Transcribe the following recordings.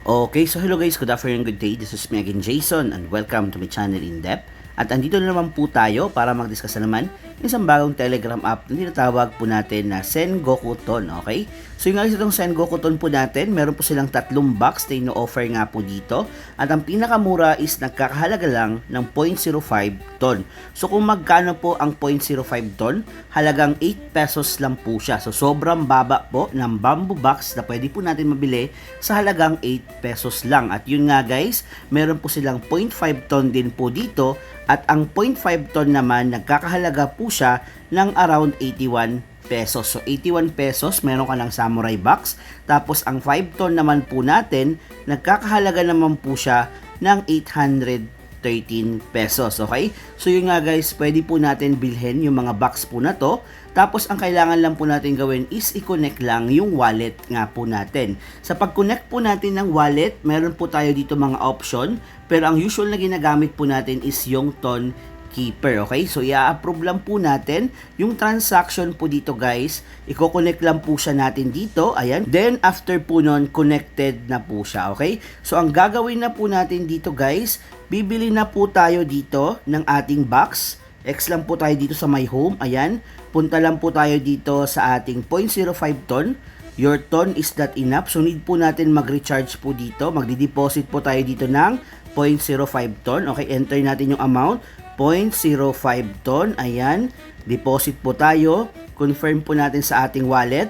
Okay, so hello guys, good afternoon, good day. This is me again, Jason, and welcome to my channel In Depth. At andito na naman po tayo para mag-discuss na naman isang bagong Telegram app na tinatawag po natin na Sengoku Ton, okay? So yung itong Sengoku Ton po natin, meron po silang 3 box na ino-offer nga po dito. At ang pinakamura is nagkakahalaga lang ng 0.05 ton. So kung magkano po ang 0.05 ton, halagang 8 pesos lang po siya. So sobrang baba po ng bamboo box na pwede po natin mabili sa halagang 8 pesos lang. At yun nga guys, meron po silang 0.5 ton din po dito. At ang 0.5 ton naman, nagkakahalaga po siya ng around 81 pesos. So 81 pesos, meron ka ng samurai box. Tapos ang 5 ton naman po natin, nagkakahalaga naman po siya ng 813 pesos. Okay? So yun nga guys, pwede po natin bilhin yung mga box po na to. Tapos ang kailangan lang po natin gawin is i-connect lang yung wallet nga po natin. Sa pag-connect po natin ng wallet, meron po tayo dito mga option. Pero ang usual na ginagamit po natin is yung Ton Keeper. Okay? So i-approve lang po natin yung transaction po dito guys. I-connect lang po siya natin dito. Ayan. Then after po nun, connected na po siya. Okay? So ang gagawin na po natin dito guys, bibili na po tayo dito ng ating box. X lang po tayo dito sa my home. Ayan. Punta lang po tayo dito sa ating 0.05 ton. Your ton is not enough. So need po natin mag-recharge po dito. Magdi-deposit po tayo dito ng 0.05 ton. Okay, enter natin yung amount. 0.05 ton. Ayan. Deposit po tayo. Confirm po natin sa ating wallet.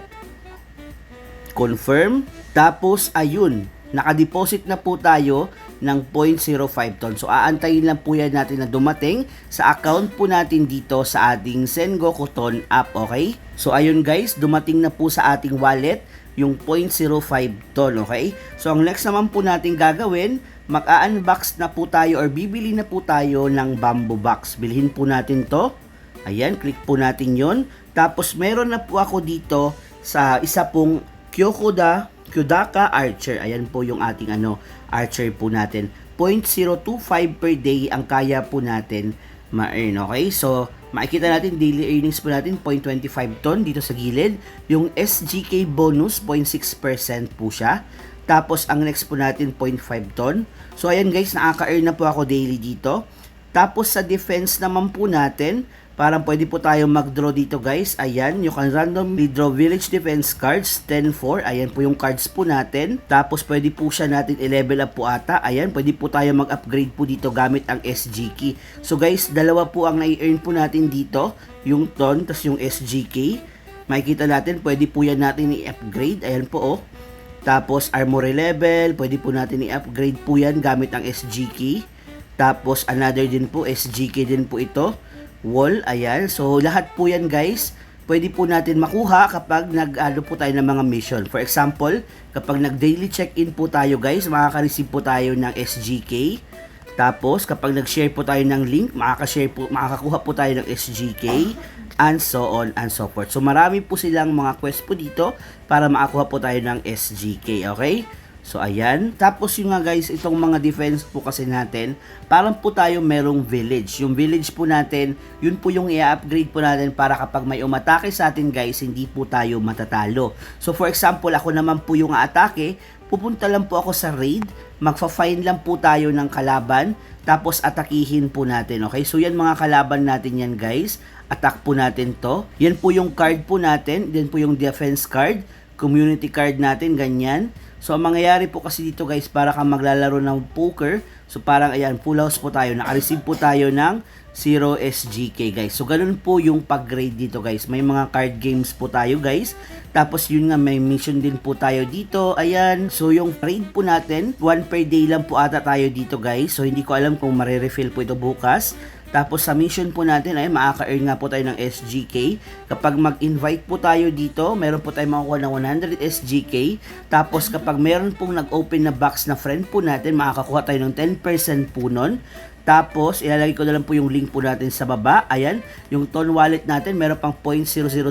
Confirm. Tapos, ayun. Naka-deposit na po tayo ng 0.05 ton. So, aantayin lang po yan natin na dumating sa account po natin dito sa ating Sengoku Ton app, okay? So, ayun guys, dumating na po sa ating wallet yung 0.05 ton, okay? So, ang next naman po natin gagawin, mag-unbox na po tayo or bibili na po tayo ng bamboo box. Bilhin po natin to. Ayan, click po natin yon. Tapos, meron na po ako dito sa isa pong Kyodaka Archer. Ayan po yung ating Archer po natin. 0.025 per day ang kaya po natin ma-earn. Okay? So, makikita natin daily earnings po natin 0.25 ton dito sa gilid. Yung SGK bonus 0.6% po siya. Tapos, ang next po natin 0.5 ton. So, ayan guys, nakaka-earn na po ako daily dito. Tapos, sa defense naman po natin, parang pwede po tayo mag-draw dito guys. Ayan, you can randomly draw village defense cards, 10-4. Ayan po yung cards po natin. Tapos pwede po siya natin i-level up po ata. Ayan, pwede po tayo mag-upgrade po dito gamit ang SGK. So guys, dalawa po ang nai-earn po natin dito. Yung Ton, tas yung SGK. Makikita natin, pwede po yan natin i-upgrade. Ayan po oh. Tapos armory level, pwede po natin i-upgrade po yan gamit ang SGK. Tapos another din po, SGK din po ito. Wall, ayan. So, lahat po yan guys, pwede po natin makuha kapag nag-ano po tayo ng mga mission. For example, kapag nag-daily check-in po tayo guys, makaka-receive po tayo ng SGK. Tapos, kapag nag-share po tayo ng link, makakakuha po tayo ng SGK, and so on and so forth. So, marami po silang mga quest po dito para makakuha po tayo ng SGK, okay? So, ayan. Tapos yung nga guys, itong mga defense po kasi natin, parang po tayo merong village. Yung village po natin, yun po yung i-upgrade po natin para kapag may umatake sa atin guys, hindi po tayo matatalo. So, for example, ako naman po yung atake, pupunta lang po ako sa raid, magfa-find lang po tayo ng kalaban, tapos atakihin po natin. Okay? So, yan mga kalaban natin yan guys. Attack po natin to. Yan po yung card po natin. Yan po yung defense card. Community card natin, ganyan. So, ang mangyayari po kasi dito guys, para kang maglalaro ng poker. So, parang ayan, full house po tayo. Naka-receive po tayo ng 0 SGK guys. So, ganun po yung pag-grade dito guys. May mga card games po tayo guys. Tapos, yun nga, may mission din po tayo dito. Ayan. So, yung trade po natin, 1 per day lang po ata tayo dito guys. So, hindi ko alam kung marirefill po ito bukas. Tapos sa mission po natin ay makaka-earn nga po tayo ng SGK. Kapag mag-invite po tayo dito, meron po tayo makukuha ng 100 SGK. Tapos kapag meron pong nag-open na box na friend po natin, makakakuha tayo ng 10% po nun. Tapos, ilalagay ko na lang po yung link po natin sa baba. Ayan, yung Ton wallet natin, meron pang 0.0017.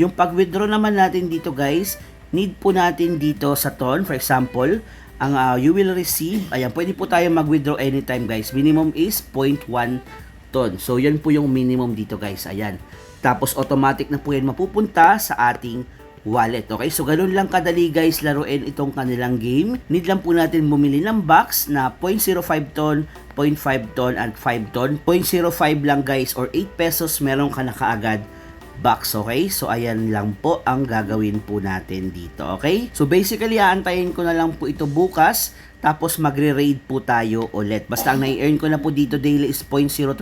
Yung pag-withdraw naman natin dito guys, need po natin dito sa Ton, for example, ang you will receive, ayan, pwede po tayo mag-withdraw anytime guys. Minimum is 0.1 ton. So, yan po yung minimum dito guys. Ayan. Tapos, automatic na po yan mapupunta sa ating wallet. Okay, so ganun lang kadali guys laruin itong kanilang game. Need lang po natin bumili ng box na 0.05 ton, 0.5 ton at 5 ton. 0.05 lang guys or 8 pesos meron ka na kaagad box. Okay, so ayan lang po ang gagawin po natin dito. Okay, so basically aantayin ko na lang po ito bukas. Tapos magre-raid po tayo ulit. Basta ang nai-earn ko na po dito daily is 0.025.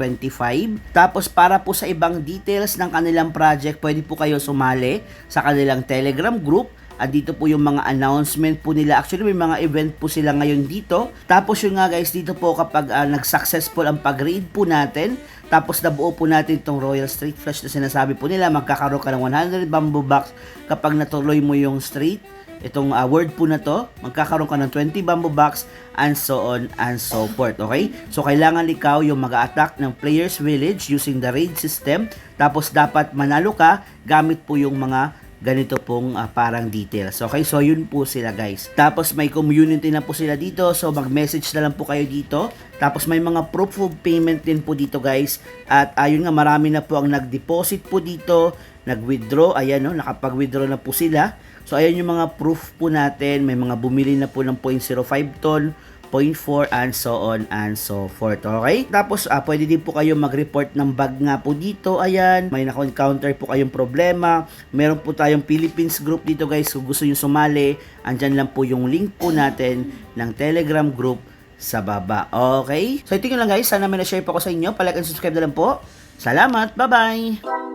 Tapos para po sa ibang details ng kanilang project, pwede po kayo sumali sa kanilang Telegram group. At dito po yung mga announcement po nila. Actually, may mga event po sila ngayon dito. Tapos yun nga guys, dito po kapag nag-successful ang pag-raid po natin, tapos nabuo po natin itong Royal Street Flash na sinasabi po nila, magkakaroon ka ng 100 bamboo box kapag natuloy mo yung street. Itong word po na to, magkakaroon ka ng 20 bamboo box and so on and so forth, okay? So, kailangan ikaw yung mag-attack ng player's village using the raid system. Tapos, dapat manalo ka gamit po yung mga ganito pong parang details. Okay, so yun po sila guys. Tapos may community na po sila dito. So mag-message na lang po kayo dito. Tapos may mga proof of payment din po dito guys. At ayun nga, marami na po ang nag-deposit po dito, nag-withdraw. Ayan no, nakapag-withdraw na po sila. So ayan yung mga proof po natin. May mga bumili na po ng 0.05 ton, 0.4 and so on and so forth. Okay? Tapos pwede din po kayo mag-report ng bug nga po dito. Ayan, may na-encounter po kayong problema. Meron po tayong Philippines group dito guys. Kung gusto nyo sumali, andyan lang po yung link po natin ng Telegram group sa baba. Okay? So ito yun lang guys. Sana may na-share po ko sa inyo. Palike and subscribe na lang po. Salamat. Bye-bye!